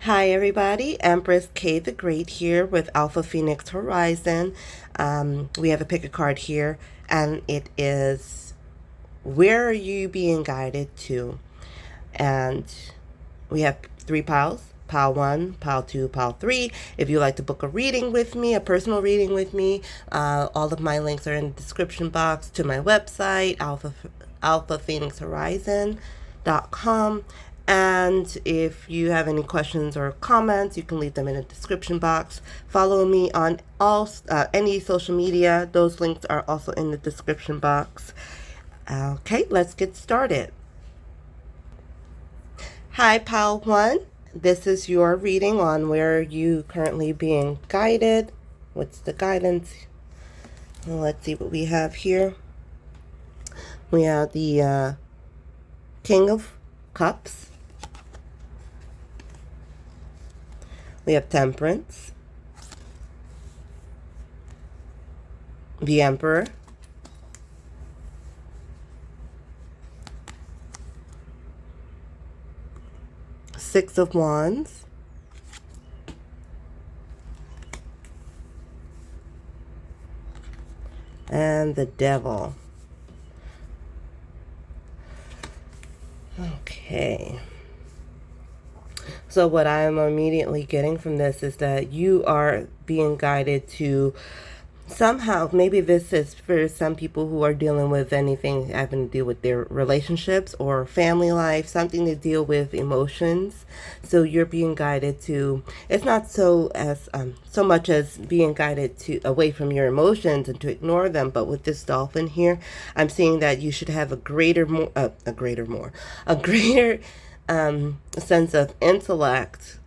Hi everybody, Empress Kay the Great here with Alpha Phoenix Horizon. We have a pick a card here, and it is, where are you being guided to? And we have three piles, pile 1, pile 2, pile 3. If you'd like to book a reading with me, a personal reading with me, all of my links are in the description box to my website, alphaphoenixhorizon.com. And if you have any questions or comments, you can leave them in the description box. Follow me on any social media. Those links are also in the description box. Okay, let's get started. Hi, Pile 1. This is your reading on where you currently being guided. What's the guidance? Well, let's see what we have here. We have the King of Cups. We have Temperance, the Emperor, Six of Wands, and the Devil. Okay. So what I am immediately getting from this is that you are being guided to somehow, maybe this is for some people who are dealing with anything having to do with their relationships or family life, something to deal with emotions. So you're being guided to, it's not so much as being guided to away from your emotions and to ignore them, but with this dolphin here, I'm seeing that you should have a greater sense of intellect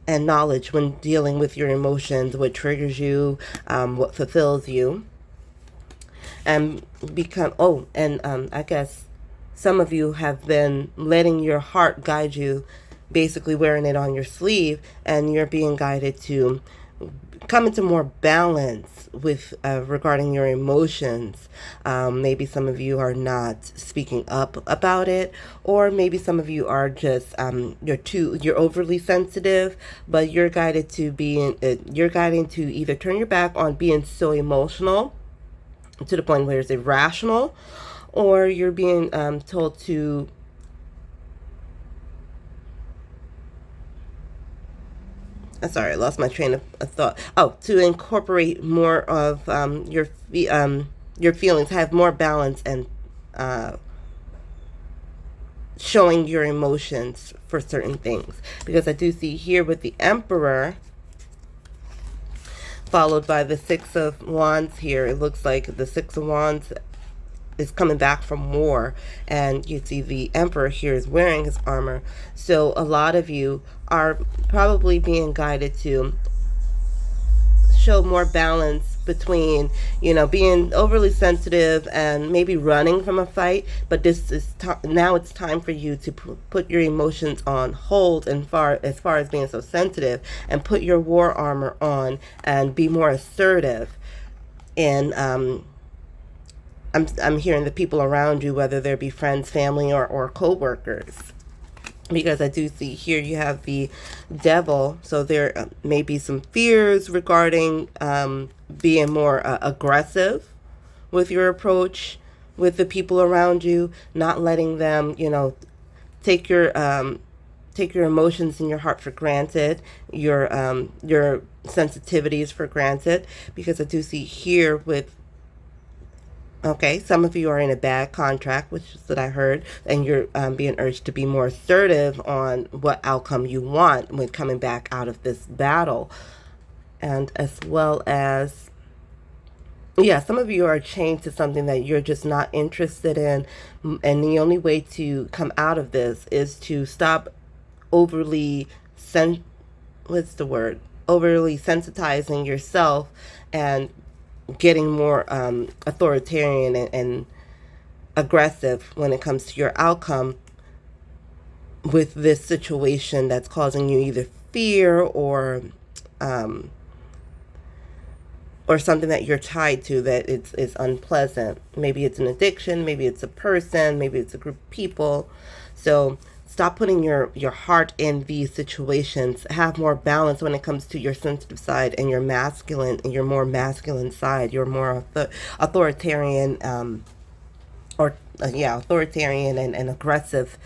and knowledge when dealing with your emotions, what triggers you, what fulfills you, and I guess some of you have been letting your heart guide you, basically wearing it on your sleeve, and you're being guided to come into more balance with regarding your emotions. Maybe some of you are not speaking up about it, or maybe some of you are just you're overly sensitive, but you're guided to either turn your back on being so emotional to the point where it's irrational, or you're being told to sorry, I lost my train of thought. Oh, to incorporate more of your feelings, have more balance, and showing your emotions for certain things. Because I do see here with the Emperor, followed by the Six of Wands here, it looks like the Six of Wands is coming back from war, and you see the Emperor here is wearing his armor. So a lot of you are probably being guided to show more balance between, being overly sensitive and maybe running from a fight, but this is now it's time for you to put your emotions on hold, and as far as being so sensitive, and put your war armor on and be more assertive. And I'm hearing the people around you, whether there be friends, family, or co-workers, because I do see here you have the Devil. So there may be some fears regarding being more aggressive with your approach with the people around you, not letting them, take your emotions in your heart for granted, your sensitivities for granted, because I do see here with, okay, some of you are in a bad contract, which is what I heard, and you're being urged to be more assertive on what outcome you want when coming back out of this battle. And as well as, yeah, some of you are chained to something that you're just not interested in, and the only way to come out of this is to stop overly sensitizing yourself and getting more authoritarian and aggressive when it comes to your outcome with this situation that's causing you either fear or something that you're tied to that is unpleasant. Maybe it's an addiction, maybe it's a person, maybe it's a group of people. So stop putting your heart in these situations. Have more balance when it comes to your sensitive side and your masculine and your more masculine side, your more authoritarian authoritarian and aggressive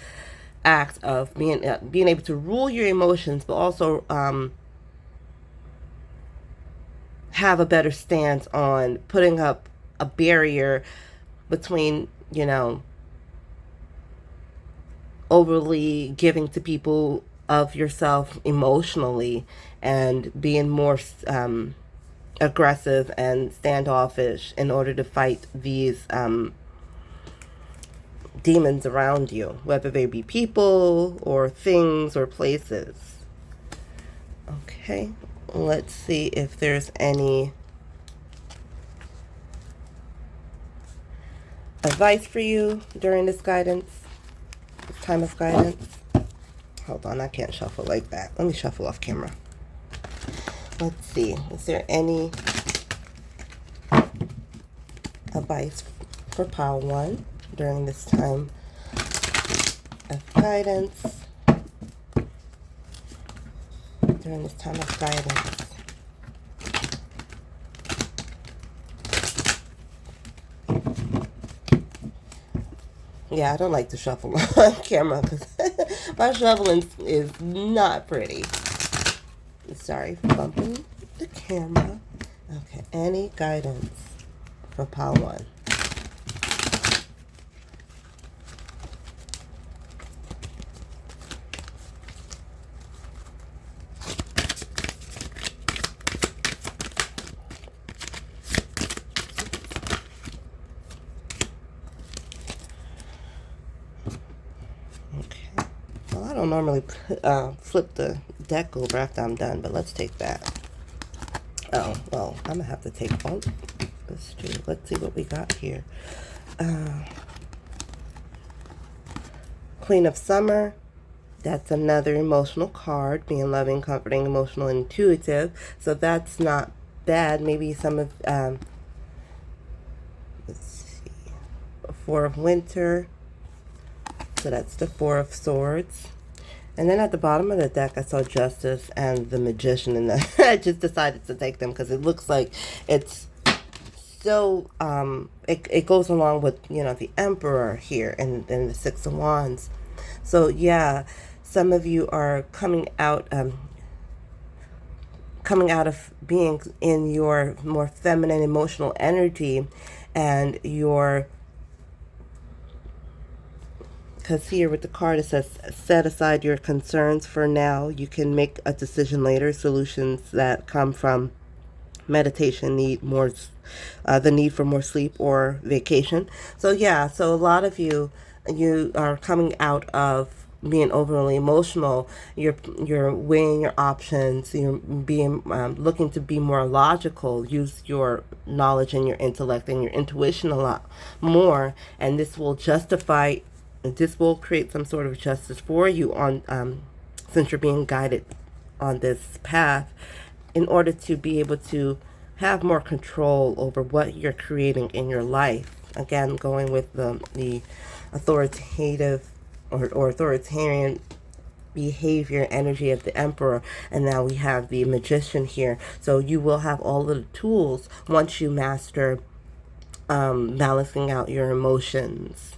act of being able to rule your emotions, but also have a better stance on putting up a barrier between, overly giving to people of yourself emotionally and being more aggressive and standoffish in order to fight these demons around you, whether they be people or things or places. Okay, let's see if there's any advice for you during this guidance, this time of guidance. Hold on, I can't shuffle like that. Let me shuffle off camera. Let's see, is there any advice for pile 1 during this time of guidance? During this time of guidance. Yeah, I don't like to shuffle on camera because my shuffling is not pretty. Sorry for bumping the camera. Okay, any guidance for pile 1? I don't normally flip the deck over after I'm done, but let's take that. Oh, well, I'm going to have to take both. Let's see what we got here. Queen of Summer. That's another emotional card, being loving, comforting, emotional, and intuitive. So that's not bad. Maybe some of, let's see, Four of Winter. So that's the Four of Swords. And then at the bottom of the deck, I saw Justice and the Magician, and I just decided to take them because it looks like it's so, it goes along with, the Emperor here and the Six of Wands. So, yeah, some of you are coming out of being in your more feminine emotional energy, and your, because here with the card it says set aside your concerns for now. You can make a decision later. Solutions that come from meditation need more, the need for more sleep or vacation. So yeah, so a lot of you are coming out of being overly emotional. You're weighing your options. You're being looking to be more logical. Use your knowledge and your intellect and your intuition a lot more, and this will justify. This will create some sort of justice for you on, since you're being guided on this path, in order to be able to have more control over what you're creating in your life. Again, going with the authoritative or authoritarian behavior energy of the Emperor, and now we have the Magician here. So you will have all of the tools once you master balancing out your emotions.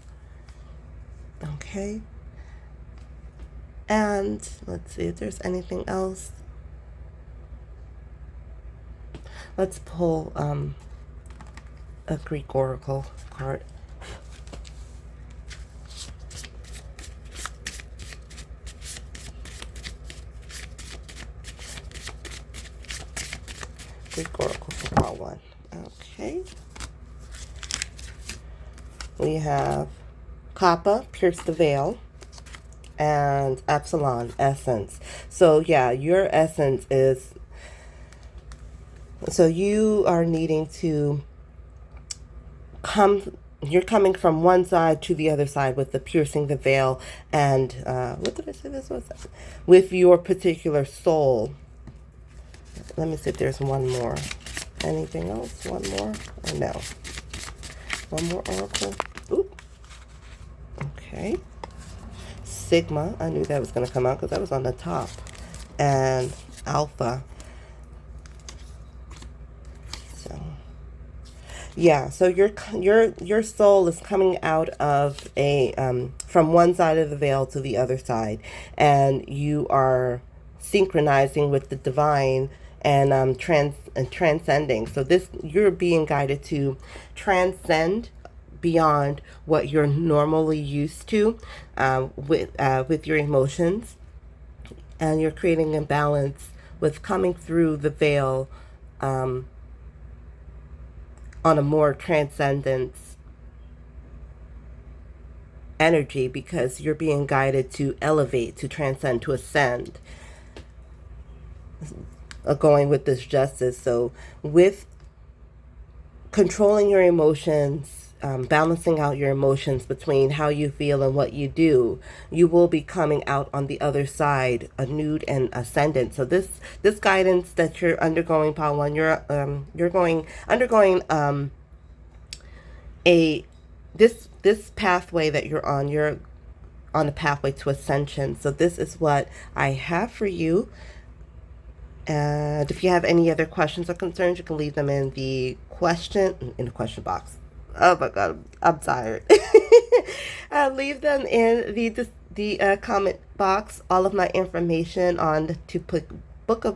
Okay, and let's see if there's anything else. Let's pull a Greek oracle card. Greek oracle for part 1. Okay, we have Kappa, pierce the veil, and Epsilon, essence. So yeah, your essence is, so you are needing to you're coming from one side to the other side with the piercing the veil, and what did I say this was? With your particular soul. Let me see if there's one more. Anything else? One more? Or no? One more oracle? Oop. Okay. Sigma. I knew that was going to come out because that was on the top. And Alpha. So, yeah. So your soul is coming out of a from one side of the veil to the other side, and you are synchronizing with the divine and transcending. So this, you're being guided to transcend beyond what you're normally used to with your emotions, and you're creating a balance with coming through the veil on a more transcendence energy, because you're being guided to elevate, to transcend, to ascend, going with this justice. So with controlling your emotions, balancing out your emotions between how you feel and what you do, you will be coming out on the other side, a nude and ascendant. So this guidance that you're undergoing, Pile One, you're undergoing this pathway that you're on a pathway to ascension. So this is what I have for you. And if you have any other questions or concerns, you can leave them in the question box. Oh my God, I'm tired. Leave them in the comment box. All of my information on to book a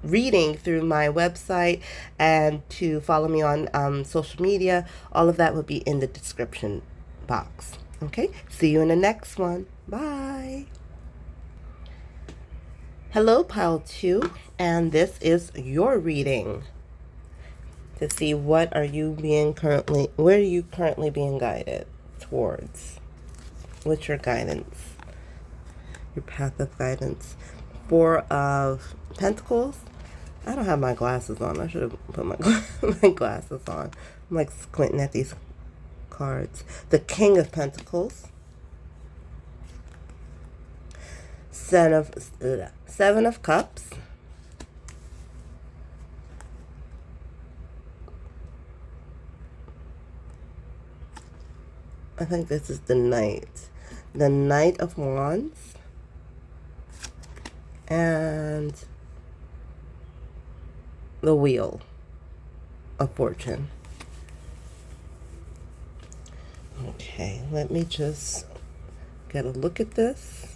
reading through my website and to follow me on social media. All of that will be in the description box. Okay, see you in the next one. Bye. Hello, Pile 2, and this is your reading to see where are you currently being guided towards. What's your guidance? Your path of guidance. 4 of Pentacles. I don't have my glasses on. I should have put my glasses on. I'm like squinting at these cards. The King of Pentacles. 7 of Cups. I think this is the Knight. The Knight of Wands. And the Wheel of Fortune. Okay, let me just get a look at this.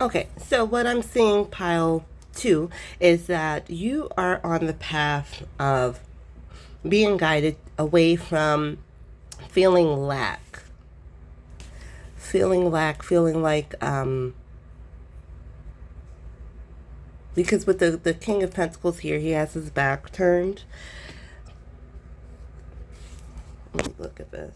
Okay, so what I'm seeing, Pile 2, is that you are on the path of being guided away from feeling lack. Feeling like, because with the King of Pentacles here, he has his back turned. Let me look at this.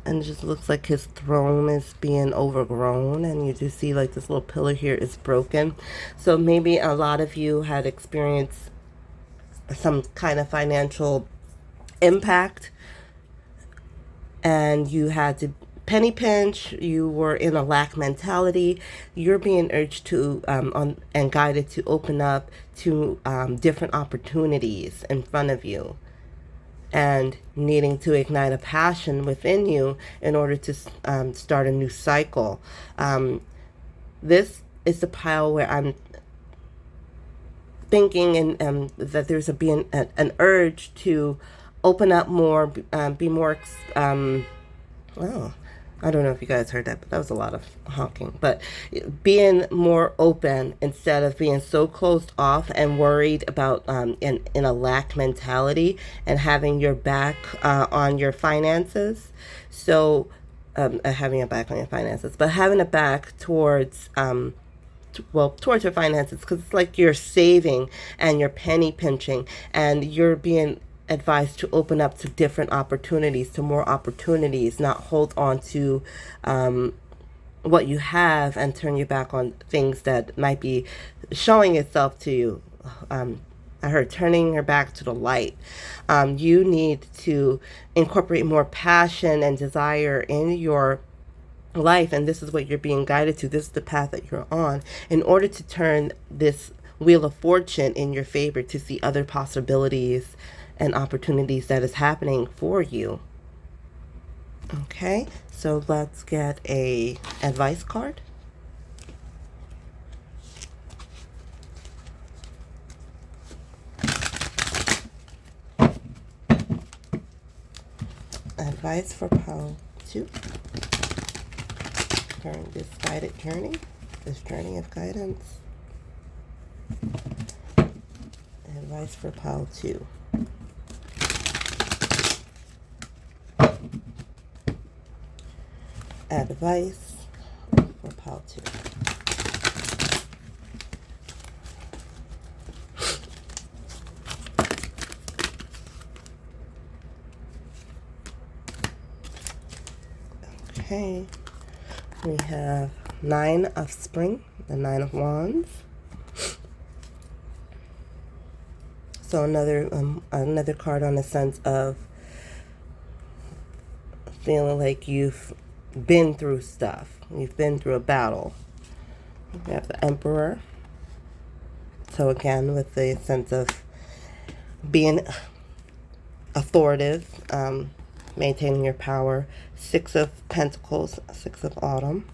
And it just looks like his throne is being overgrown, and you do see like this little pillar here is broken. So maybe a lot of you had experienced some kind of financial impact, and you had to penny pinch. You were in a lack mentality. You're being urged to and guided to open up to different opportunities in front of you, and needing to ignite a passion within you in order to start a new cycle. This is the pile where I'm thinking and that there's an urge to open up more, be more, oh, I don't know if you guys heard that, but that was a lot of honking. But being more open instead of being so closed off and worried about in a lack mentality, and having your back on your finances. So having a back on your finances, but having a back towards towards your finances, because it's like you're saving and you're penny pinching, and you're being advised to open up to different opportunities, to more opportunities, not hold on to what you have and turn your back on things that might be showing itself to you. I heard turning your back to the light. You need to incorporate more passion and desire in your life, and this is what you're being guided to. This is the path that you're on in order to turn this Wheel of Fortune in your favor, to see other possibilities and opportunities that is happening for you. Okay, so let's get a advice card. Advice for pile 2 during this guided journey, this journey of guidance. Advice for pile 2. Advice for pile 2. Okay, we have 9 of Spring, the 9 of Wands. So another card on the sense of feeling like you've been through stuff. You've been through a battle. We have the Emperor. So again, with the sense of being authoritative, maintaining your power. 6 of Pentacles, 6 of Autumn,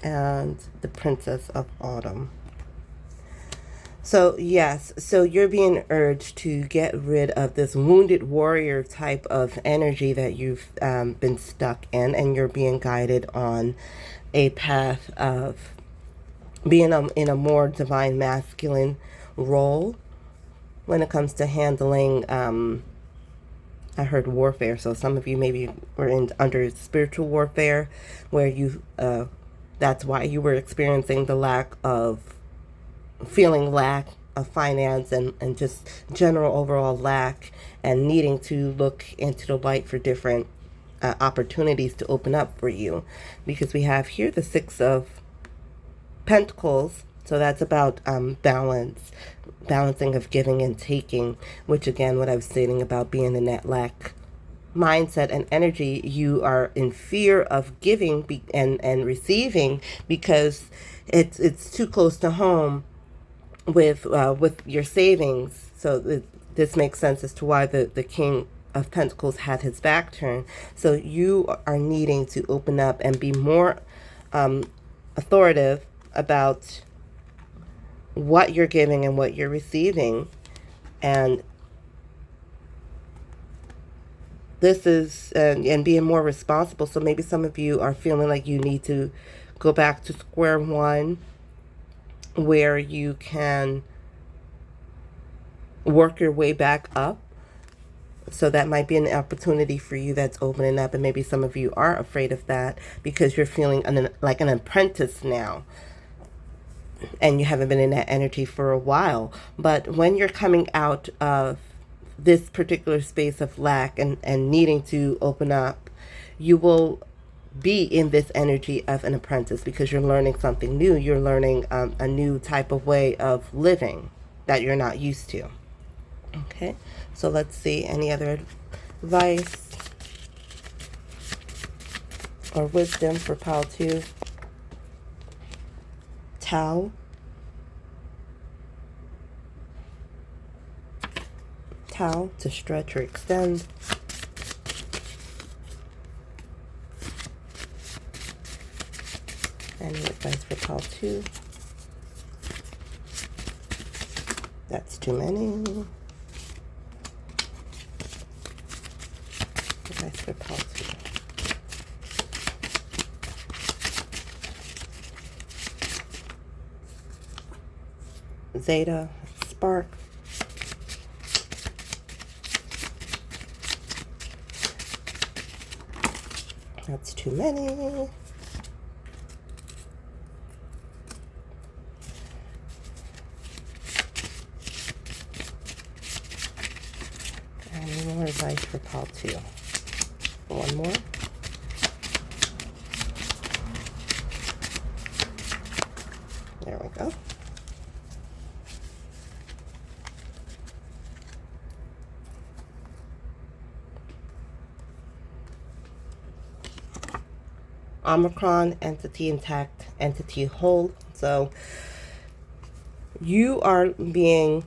and the Princess of Autumn. So yes, so you're being urged to get rid of this wounded warrior type of energy that you've been stuck in, and you're being guided on a path of being in a more divine masculine role when it comes to handling, I heard warfare, so some of you maybe were under spiritual warfare, where you, that's why you were experiencing the lack of finance and just general overall lack, and needing to look into the light for different opportunities to open up for you. Because we have here the 6 of Pentacles, so that's about balancing of giving and taking, which again, what I was saying about being in that lack mindset and energy, you are in fear of giving and receiving because it's too close to home with your savings. So this makes sense as to why the King of Pentacles had his back turned. So you are needing to open up and be more authoritative about what you're giving and what you're receiving. And this is, and being more responsible. So maybe some of you are feeling like you need to go back to square one, where you can work your way back up. So that might be an opportunity for you that's opening up. And maybe some of you are afraid of that because you're feeling like an apprentice now, and you haven't been in that energy for a while. But when you're coming out of this particular space of lack and needing to open up, you will be in this energy of an apprentice because you're learning something new. You're learning a new type of way of living that you're not used to. Okay, so let's see any other advice or wisdom for pile 2. Tau. Tau, to stretch or extend. Any advice for pile 2? That's too many. Advice for pile 2. Zeta, spark. That's too many. And more advice for pile 2. One more. There we go. Omicron, entity intact, entity whole. So you are being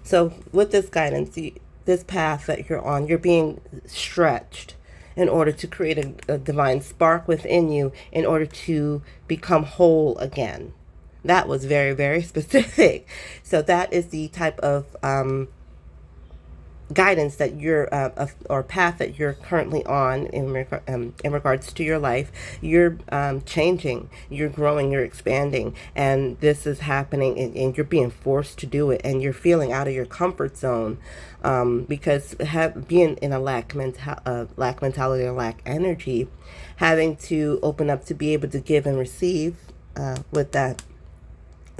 So with this guidance, this path that you're on, you're being stretched in order to create a divine spark within you in order to become whole again. That was very, very specific. So that is the type of guidance that you're or path that you're currently on in regards to your life. You're changing, you're growing, you're expanding, and this is happening, and you're being forced to do it, and you're feeling out of your comfort zone, because being in a lack mentality or lack energy, having to open up to be able to give and receive with that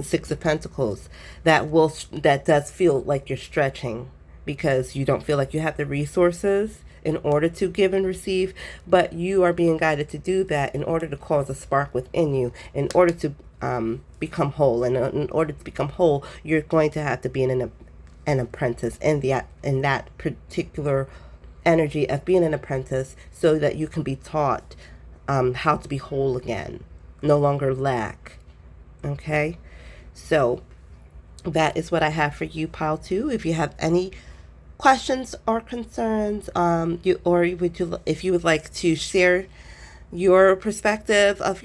Six of Pentacles, that does feel like you're stretching, because you don't feel like you have the resources in order to give and receive, but you are being guided to do that in order to cause a spark within you, in order to become whole. And in order to become whole, you're going to have to be an apprentice in that particular energy of being an apprentice, so that you can be taught how to be whole again, no longer lack. Okay, so that is what I have for you, pile 2. If you have any questions or concerns, if you would like to share your perspective of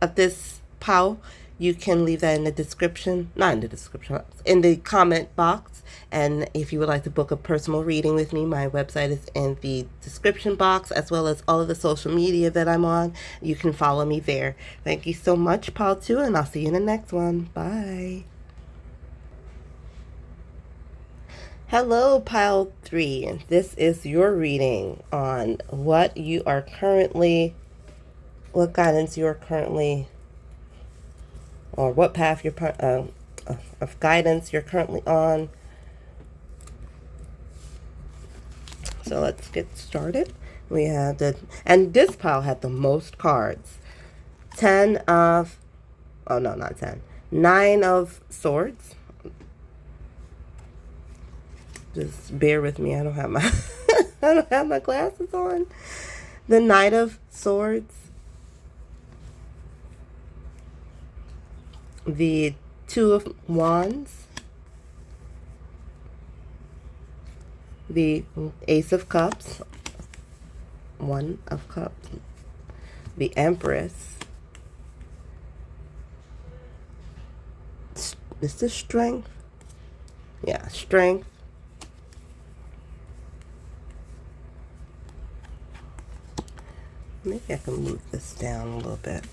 of this pile, you can leave that in the description, not in the description, in the comment box. And if you would like to book a personal reading with me, my website is in the description box, as well as all of the social media that I'm on. You can follow me there. Thank you so much, pile 2, and I'll see you in the next one. Bye. Hello, pile 3. This is your reading on what guidance you're currently, or what path of guidance you're currently on. So let's get started. We have and this pile had the most cards. 9 of Swords. Just bear with me. I don't have my I don't have my glasses on. The Knight of Swords. The Two of Wands. The Ace of Cups. One of Cups. The Empress. Is this Strength? Yeah, Strength. Maybe I can move this down a little bit,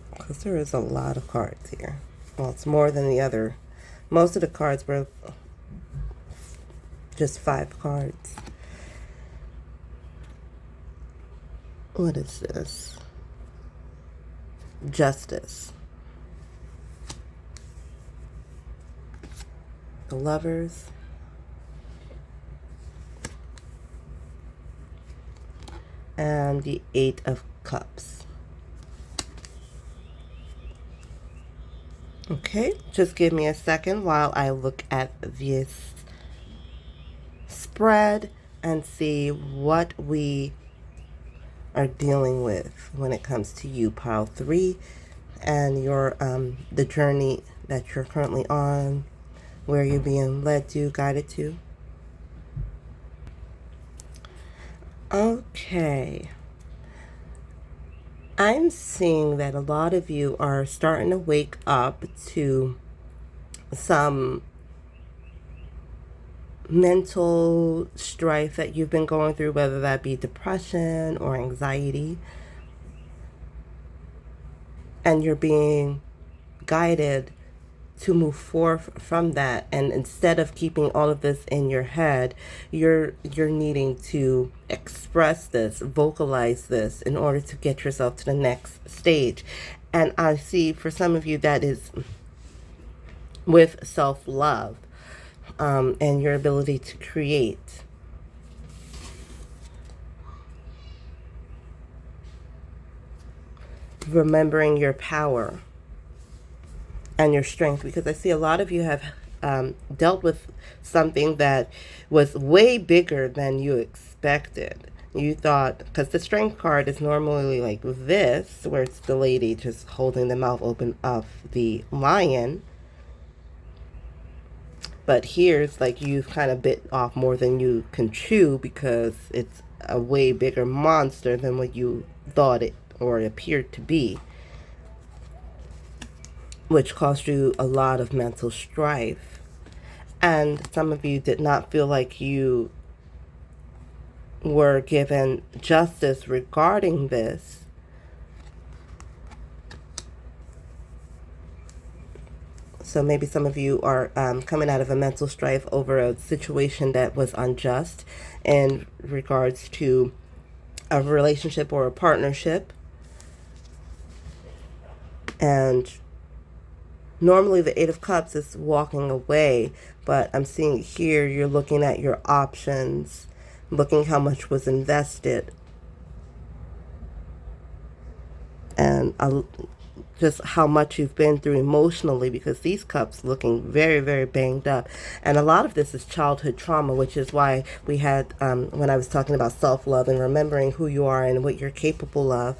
because there is a lot of cards here. Well, it's more than the other. Most of the cards were just 5 cards. What is this? Justice. The Lovers. And the 8 of Cups. Okay, just give me a second while I look at this spread and see what we are dealing with when it comes to you, pile 3, and your the journey that you're currently on, where you're being led to, guided to. Okay. I'm seeing that a lot of you are starting to wake up to some mental strife that you've been going through, whether that be depression or anxiety, and you're being guided to move forward from that. And instead of keeping all of this in your head, you're needing to express this, vocalize this, in order to get yourself to the next stage. And I see for some of you that is with self-love, and your ability to create. Remembering your power and your strength, because I see a lot of you have dealt with something that was way bigger than you expected. You thought, because the Strength card is normally like this, where it's the lady just holding the mouth open of the lion. But here's like you've kind of bit off more than you can chew, because it's a way bigger monster than what you thought it or it appeared to be, which caused you a lot of mental strife. And some of you did not feel like you were given justice regarding this. So maybe some of you are coming out of a mental strife over a situation that was unjust in regards to a relationship or a partnership. And normally the Eight of Cups is walking away, but I'm seeing here you're looking at your options, looking how much was invested, and just how much you've been through emotionally, because these cups looking very, very banged up. And a lot of this is childhood trauma, which is why we had, when I was talking about self-love and remembering who you are and what you're capable of.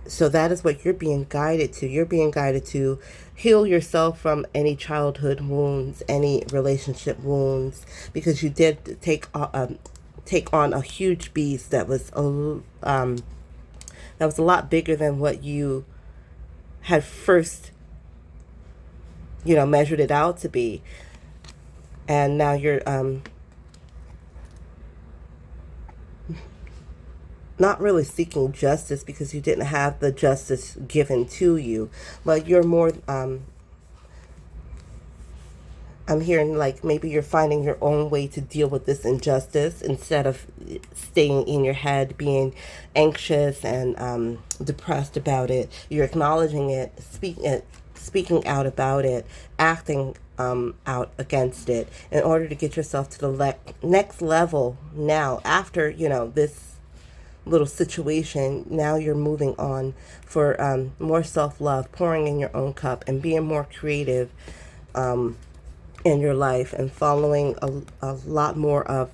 So that is what you're being guided to. You're being guided to heal yourself from any childhood wounds, any relationship wounds, because you did take on a huge beast that was a lot bigger than what you had first, measured it out to be. And now you're not really seeking justice, because you didn't have the justice given to you, but you're more I'm hearing like maybe you're finding your own way to deal with this injustice instead of staying in your head, being anxious and depressed about it. You're acknowledging it, speaking out about it, acting out against it in order to get yourself to the next level. Now, after this little situation, now you're moving on for more self-love, pouring in your own cup and being more creative in your life, and following a lot more of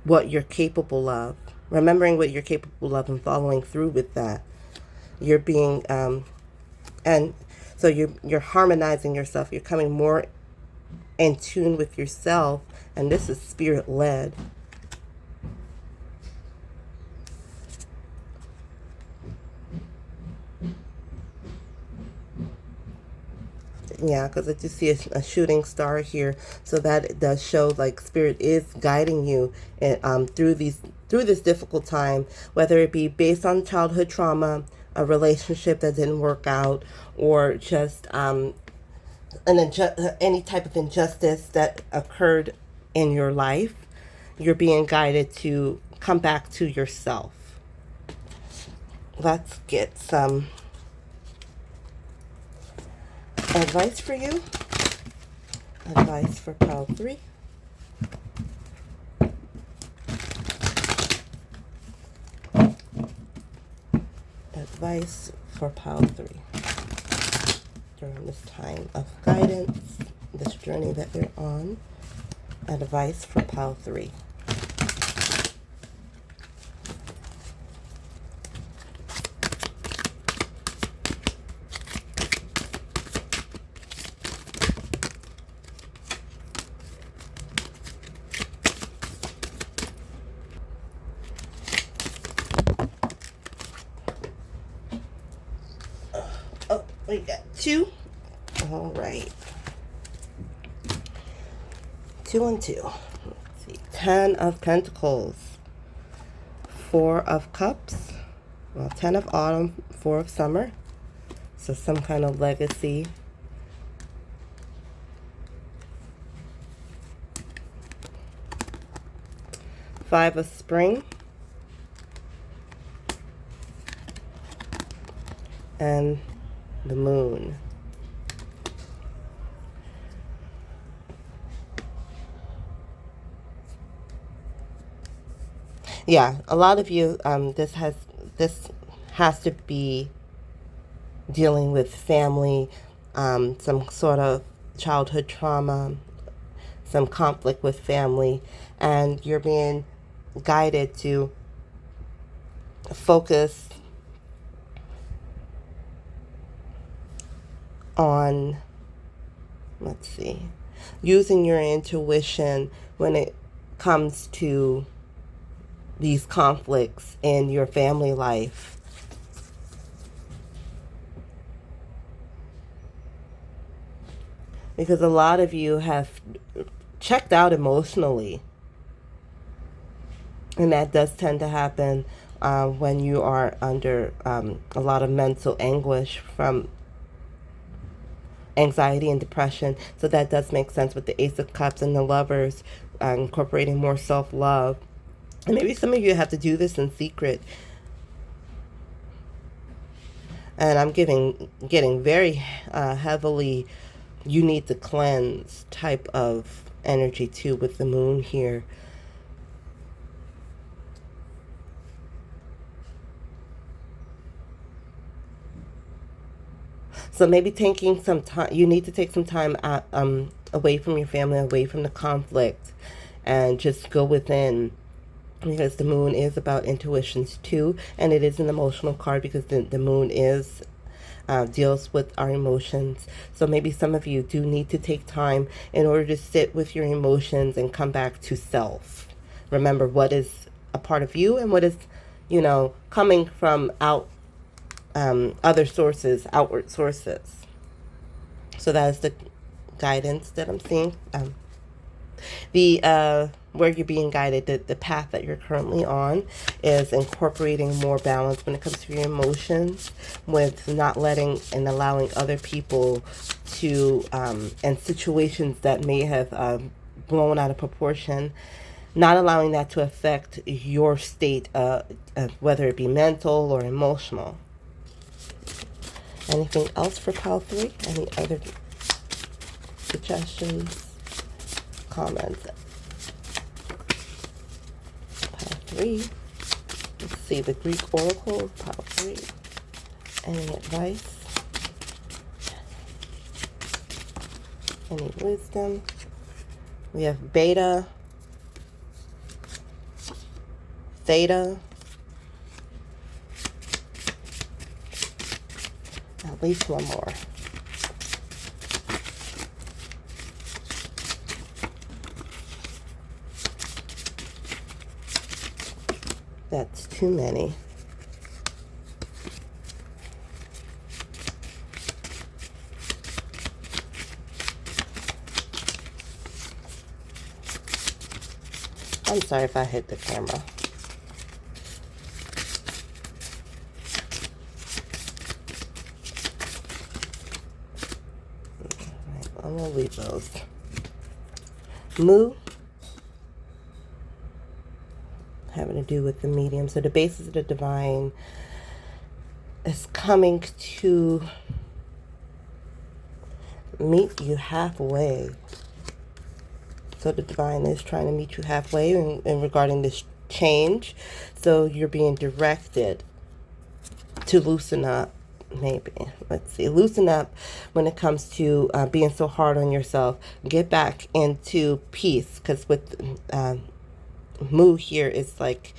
what you're capable of, remembering what you're capable of and following through with that. You're being and so you're harmonizing yourself, you're coming more in tune with yourself, and this is spirit led. Yeah, because I do see a shooting star here, so that it does show like spirit is guiding you through this difficult time, whether it be based on childhood trauma, a relationship that didn't work out, or just any type of injustice that occurred in your life. You're being guided to come back to yourself. Let's get some advice for you. Advice for pile 3. Advice for pile 3 during this time of guidance, this journey that you're on. Advice for pile 3. Oh, we got 2. All right. 2 and 2. Let's see. 10 of Pentacles. 4 of Cups. Well, 10 of Autumn, 4 of Summer. So some kind of legacy. 5 of Spring. And the Moon. Yeah, a lot of you, this has to be dealing with family, some sort of childhood trauma, some conflict with family, and you're being guided to focus on, let's see, using your intuition when it comes to these conflicts in your family life. Because a lot of you have checked out emotionally. And that does tend to happen when you are under a lot of mental anguish from anxiety and depression. So that does make sense with the Ace of Cups and the Lovers, incorporating more self-love. And maybe some of you have to do this in secret. And I'm getting very heavily, you need to cleanse type of energy too with the moon here. So maybe taking some time, you need to take some time out, away from your family, away from the conflict, and just go within, because the moon is about intuitions too, and it is an emotional card because the moon is deals with our emotions. So maybe some of you do need to take time in order to sit with your emotions and come back to self. Remember what is a part of you and what is, coming from other sources, outward sources. So that is the guidance that I'm seeing. Where you're being guided, the path that you're currently on is incorporating more balance when it comes to your emotions, with not letting and allowing other people to, and situations that may have blown out of proportion, not allowing that to affect your state, whether it be mental or emotional. Anything else for pile 3? Any other suggestions, comments? Pile 3. Let's see, the Greek Oracle, pile 3. Any advice? Any wisdom? We have Beta, Theta, at least one more. That's too many. I'm sorry if I hit the camera. I'm going to leave those. Mu, having to do with the medium. So the basis of the divine is coming to meet you halfway. So the divine is trying to meet you halfway in regarding this change. So you're being directed to loosen up. Maybe, let's see, loosen up when it comes to being so hard on yourself. Get back into peace, because with Mu here, it's like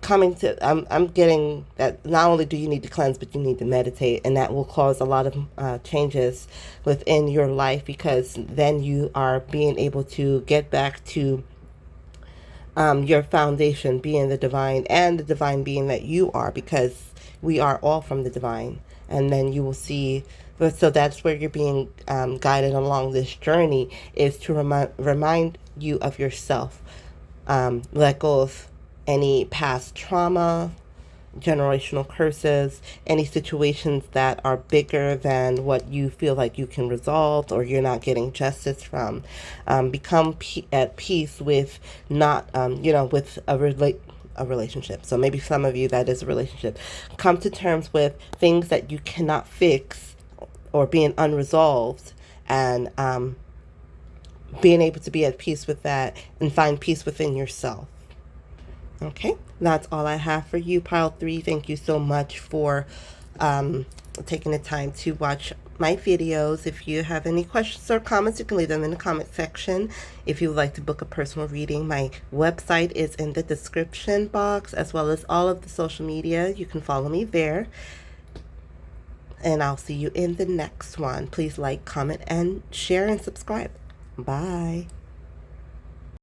coming to, I'm getting that not only do you need to cleanse, but you need to meditate, and that will cause a lot of changes within your life, because then you are being able to get back to your foundation, being the divine, and the divine being that you are, because we are all from the divine. And then you will see, so that's where you're being guided along this journey, is to remind you of yourself. Let go of any past trauma, generational curses, any situations that are bigger than what you feel like you can resolve or you're not getting justice from. Become at peace with not, with a relationship. So maybe some of you, that is a relationship. Come to terms with things that you cannot fix or being unresolved, and being able to be at peace with that and find peace within yourself. Okay, that's all I have for you, pile 3. Thank you so much for taking the time to watch my videos. If you have any questions or comments, you can leave them in the comment section. If you would like to book a personal reading, my website is in the description box, as well as all of the social media. You can follow me there. And I'll see you in the next one. Please like, comment, and share and subscribe. Bye.